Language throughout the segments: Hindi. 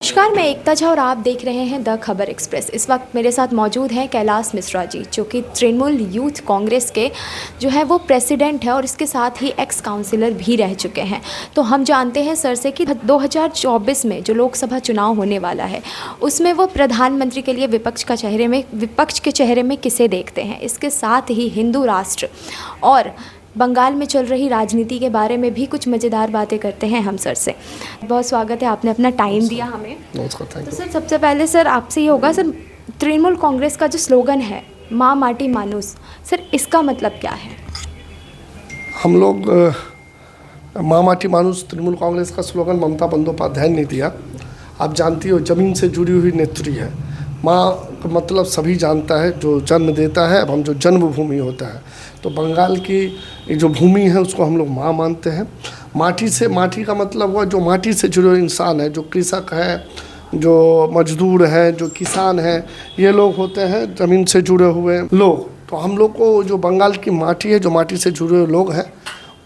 नमस्कार, मैं एकता झा और आप देख रहे हैं द खबर एक्सप्रेस। इस वक्त मेरे साथ मौजूद हैं कैलाश मिश्रा जी, जो कि तृणमूल यूथ कांग्रेस के जो है वो प्रेसिडेंट है और इसके साथ ही एक्स काउंसिलर भी रह चुके हैं। तो हम जानते हैं सर से कि 2024 में जो लोकसभा चुनाव होने वाला है उसमें वो प्रधानमंत्री के लिए विपक्ष के चेहरे में किसे देखते हैं। इसके साथ ही हिंदू राष्ट्र और बंगाल में चल रही राजनीति के बारे में भी कुछ मज़ेदार बातें करते हैं हम सर से। बहुत स्वागत है, आपने अपना टाइम दिया हमें। तो सर, सबसे पहले सर आपसे ये होगा सर, तृणमूल कांग्रेस का जो स्लोगन है माँ माटी मानुस, सर इसका मतलब क्या है? हम लोग माँ माटी मानुस तृणमूल कांग्रेस का स्लोगन ममता बंदोपाध्याय ने दिया। आप जानती हो, ज़मीन से जुड़ी हुई नेत्री है। माँ का मतलब सभी जानता है, जो जन्म देता है। अब हम जो जन्मभूमि होता है, तो बंगाल की जो भूमि है उसको हम लोग माँ मानते हैं। माटी का मतलब हुआ जो माटी से जुड़े हुए इंसान है, जो कृषक है, जो मजदूर है, जो किसान है, ये लोग होते हैं ज़मीन से जुड़े हुए लोग। तो हम लोग को जो बंगाल की माटी है, जो माटी से जुड़े हुए लोग हैं,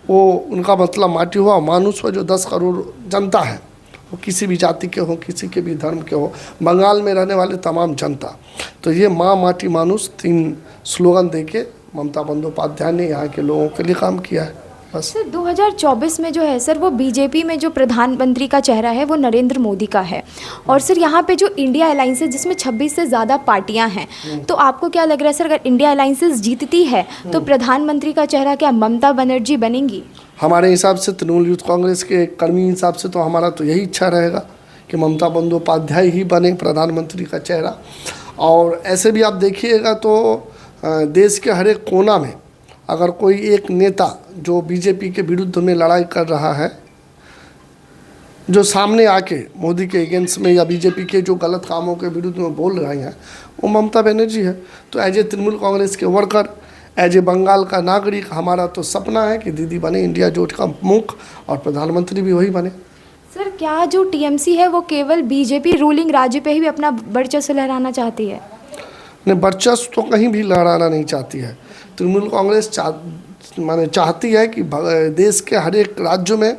वो उनका मतलब माटी हुआ। मानुस हुआ जो 10 करोड़ जनता है, वो किसी भी जाति के हो, किसी के भी धर्म के हो, बंगाल में रहने वाले तमाम जनता। तो ये माँ माटी मानुस 3 स्लोगन देके ममता बंदोपाध्याय ने यहाँ के लोगों के लिए काम किया है। बस सर 2024 में जो है सर, वो बीजेपी में जो प्रधानमंत्री का चेहरा है वो नरेंद्र मोदी का है। और सर यहाँ पे जो इंडिया अलायंस है जिसमें 26 से ज़्यादा पार्टियां हैं, तो आपको क्या लग रहा है सर, अगर इंडिया अलायंसेस जीतती है तो प्रधानमंत्री का चेहरा क्या ममता बनर्जी बनेंगी? हमारे हिसाब से, तृणमूल यूथ कांग्रेस के कर्मी हिसाब से, तो हमारा तो यही इच्छा रहेगा कि ममता बंदोपाध्याय ही बने प्रधानमंत्री का चेहरा। और ऐसे भी आप देखिएगा तो देश के हर एक कोना में अगर कोई एक नेता जो बीजेपी के विरुद्ध में लड़ाई कर रहा है, जो सामने आके मोदी के अगेंस्ट में या बीजेपी के जो गलत कामों के विरुद्ध में बोल रहे हैं, वो ममता बनर्जी है। तो एज ए तृणमूल कांग्रेस के वर्कर, एज ए बंगाल का नागरिक, हमारा तो सपना है कि दीदी बने इंडिया जोट का मुख और प्रधानमंत्री भी वही बने। सर क्या जो टीएमसी है वो केवल बीजेपी रूलिंग राज्य पे ही अपना वर्चस्व लहराना चाहती है? ने वर्चस्व तो कहीं भी लहराना नहीं चाहती है। तृणमूल कांग्रेस चाहती है कि देश के हर एक राज्य में,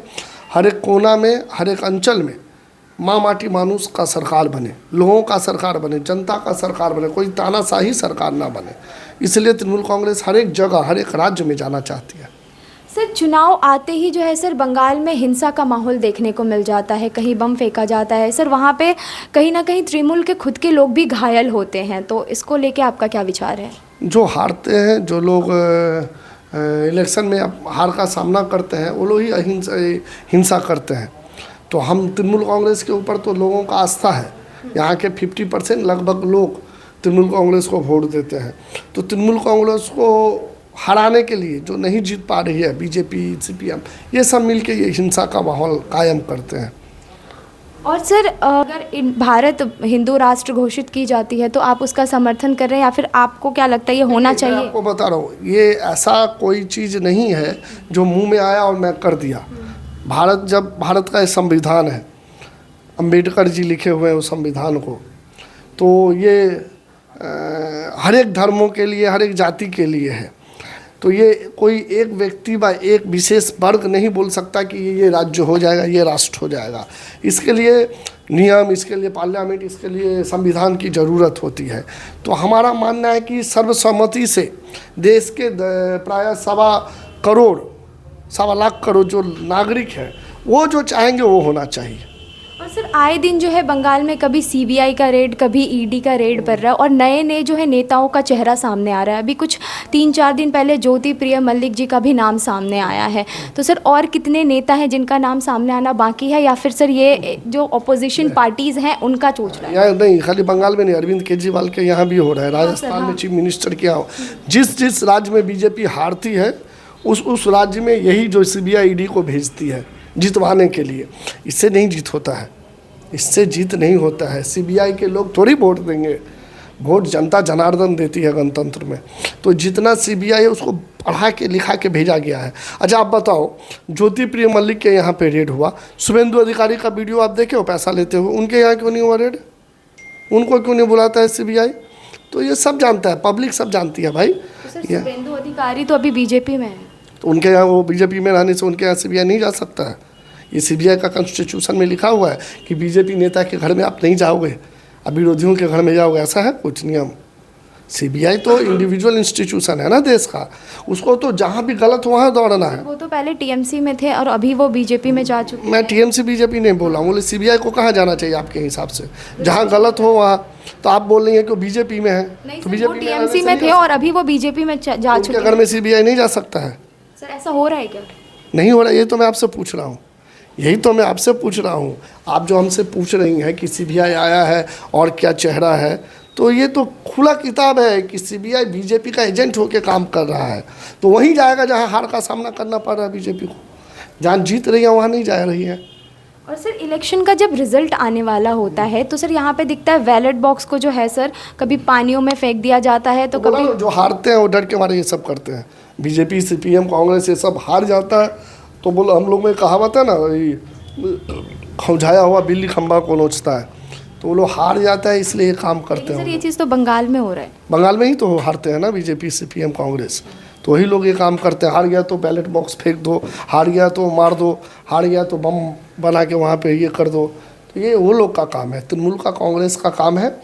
हर एक कोना में, हर एक अंचल में माँ माटी मानुस का सरकार बने, लोगों का सरकार बने, जनता का सरकार बने, कोई तानाशाही सरकार ना बने। इसलिए तृणमूल कांग्रेस हर एक जगह, हर एक राज्य में जाना चाहती है। सर चुनाव आते ही जो है सर, बंगाल में हिंसा का माहौल देखने को मिल जाता है, कहीं बम फेंका जाता है सर, वहाँ पे कहीं ना कहीं तृणमूल के खुद के लोग भी घायल होते हैं। तो इसको लेके आपका क्या विचार है? जो हारते हैं, जो लोग इलेक्शन में हार का सामना करते हैं, वो लोग ही हिंसा करते हैं। तो हम तृणमूल कांग्रेस के ऊपर तो लोगों का आस्था है। यहाँ के 50% लगभग लोग तृणमूल कांग्रेस को वोट देते हैं। तो तृणमूल कांग्रेस को हराने के लिए जो नहीं जीत पा रही है बीजेपी, सीपीएम, ये सब मिलके ये हिंसा का माहौल कायम करते हैं। और सर अगर भारत हिंदू राष्ट्र घोषित की जाती है तो आप उसका समर्थन कर रहे हैं, या फिर आपको क्या लगता है ये होना चाहिए? मैं आपको बता रहा हूँ, ये ऐसा कोई चीज़ नहीं है जो मुंह में आया और मैं कर दिया। भारत का संविधान है, अंबेडकर जी लिखे हुए हैं उस संविधान को। तो ये हर एक धर्मों के लिए, हर एक जाति के लिए है। तो ये कोई एक व्यक्ति व एक विशेष वर्ग नहीं बोल सकता कि ये राज्य हो जाएगा, ये राष्ट्र हो जाएगा। इसके लिए नियम, इसके लिए पार्लियामेंट, इसके लिए संविधान की ज़रूरत होती है। तो हमारा मानना है कि सर्वसम्मति से देश के प्रायः 1.25 लाख करोड़ जो नागरिक हैं, वो जो चाहेंगे वो होना चाहिए। और सर आए दिन जो है बंगाल में कभी सीबीआई का रेड, कभी ईडी का रेड पड़ रहा है और नए नए जो है नेताओं का चेहरा सामने आ रहा है। अभी कुछ 3-4 दिन पहले ज्योतिप्रिय मल्लिक जी का भी नाम सामने आया है। तो सर और कितने नेता हैं जिनका नाम सामने आना बाकी है, या फिर सर ये जो अपोजिशन पार्टीज़ हैं उनका चोचला है? यहाँ नहीं, खाली बंगाल में नहीं, अरविंद केजरीवाल के यहाँ भी हो रहा है। राजस्थान में चीफ मिनिस्टर के यहाँ, जिस राज्य में बीजेपी हारती है उस राज्य में यही जो सीबीआई ईडी को भेजती है जितवाने के लिए। इससे नहीं जीत होता है, इससे जीत नहीं होता है। सीबीआई के लोग थोड़ी वोट देंगे, वोट जनता जनार्दन देती है गणतंत्र में। तो जितना सीबीआई है उसको पढ़ा के लिखा के भेजा गया है। अच्छा आप बताओ, ज्योतिप्रिय मल्लिक के यहाँ पे रेड हुआ, शुभेंदु अधिकारी का वीडियो आप देखे हो पैसा लेते हुए, उनके यहाँ क्यों नहीं हुआ रेड? उनको क्यों नहीं बुलाता है सीबीआई? तो ये सब जानता है, पब्लिक सब जानती है भाई। तो सर शुभेंदु अधिकारी तो अभी बीजेपी में है, तो उनके यहाँ, वो बीजेपी में रहने से उनके यहाँ सीबीआई नहीं जा सकता है। ये सीबीआई का कॉन्स्टिट्यूशन में लिखा हुआ है कि बीजेपी नेता के घर में आप नहीं जाओगे, अब विरोधियों के घर में जाओगे, ऐसा है कुछ नियम? सीबीआई तो इंडिविजुअल इंस्टीट्यूशन है ना देश का, उसको तो जहाँ भी गलत हो वहाँ दौड़ना है। वो तो पहले टीएमसी में थे और अभी वो बीजेपी में जा चुके हैं। मैं टीएमसी बीजेपी नहीं बोल रहा हूँ, बोले सीबीआई को कहाँ जाना चाहिए आपके हिसाब से? जहाँ गलत हो वहाँ, तो आप बोल रही हैं कि वो बीजेपी में है, नहीं तो सर, वो बीजेपी टीएमसी में थे और अभी वो बीजेपी में जा चुके उनके घर हैं। में सीबीआई नहीं जा सकता है? सर ऐसा हो रहा है क्या? नहीं हो रहा, ये तो मैं आपसे पूछ रहा हूँ, यही तो मैं आपसे पूछ रहा हूँ। आप जो हमसे पूछ रही हैं कि सीबीआई आया है और क्या चेहरा है, तो ये तो खुला किताब है कि सीबीआई बीजेपी का एजेंट होकर काम कर रहा है, तो वहीं जाएगा जहाँ हार का सामना करना पड़ रहा है बीजेपी को। जहाँ जीत रही है वहाँ नहीं जा रही है। और सर इलेक्शन का जब रिजल्ट आने वाला होता है तो सर यहाँ पे दिखता है बैलेट बॉक्स को जो है सर कभी पानियों में फेंक दिया जाता है, तो कभी जो हारते हैं वो डर के मारे ये सब करते हैं। बीजेपी सीपीएम कांग्रेस ये सब हार जाता है तो बोलो, हम लोग में कहावत है ना, खौझाया हुआ बिल्ली खंबा को नोचता है, तो वो लोग हार जाता है इसलिए ये काम करते सर हैं। ये चीज़ तो बंगाल में हो रहा है। बंगाल में ही तो हारते हैं ना बीजेपी सीपीएम कांग्रेस, तो वही लोग ये काम करते हैं। हार गया तो बैलेट बॉक्स फेंक दो, हार गया तो मार दो, हार गया तो बम बना के वहाँ पे ये कर दो, तो ये वो लोग का काम है। तृणमूल का कांग्रेस का काम है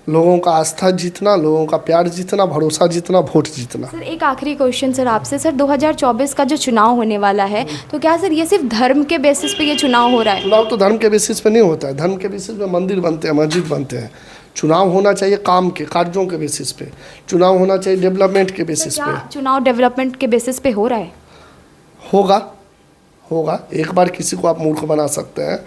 लोगों का आस्था जीतना, लोगों का प्यार जीतना, भरोसा जीतना, वोट जीतना। सर एक आखिरी क्वेश्चन सर आपसे, सर 2024 का जो चुनाव होने वाला है तो क्या सर ये सिर्फ धर्म के बेसिस पे ये चुनाव हो रहा है? चुनाव तो धर्म के बेसिस पे नहीं होता है, धर्म के बेसिस पे मंदिर बनते हैं, मस्जिद बनते हैं। चुनाव होना चाहिए काम के, कार्यों के बेसिस पे, चुनाव होना चाहिए डेवलपमेंट के बेसिस पे। क्या चुनाव डेवलपमेंट के बेसिस पे हो रहा है? होगा। एक बार किसी को आप मूर्ख बना सकते हैं,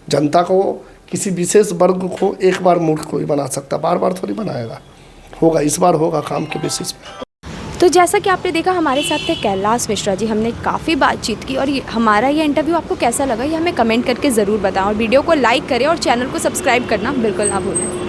जनता को, किसी विशेष वर्ग को एक बार मूर्ख कोई बना सकता है, बार बार थोड़ी बनाएगा। होगा, इस बार होगा काम के बेसिस पे। तो जैसा कि आपने देखा हमारे साथ थे कैलाश मिश्रा जी, हमने काफ़ी बातचीत की और हमारा ये इंटरव्यू आपको कैसा लगा ये हमें कमेंट करके ज़रूर बताएं और वीडियो को लाइक करें और चैनल को सब्सक्राइब करना बिल्कुल ना भूलें।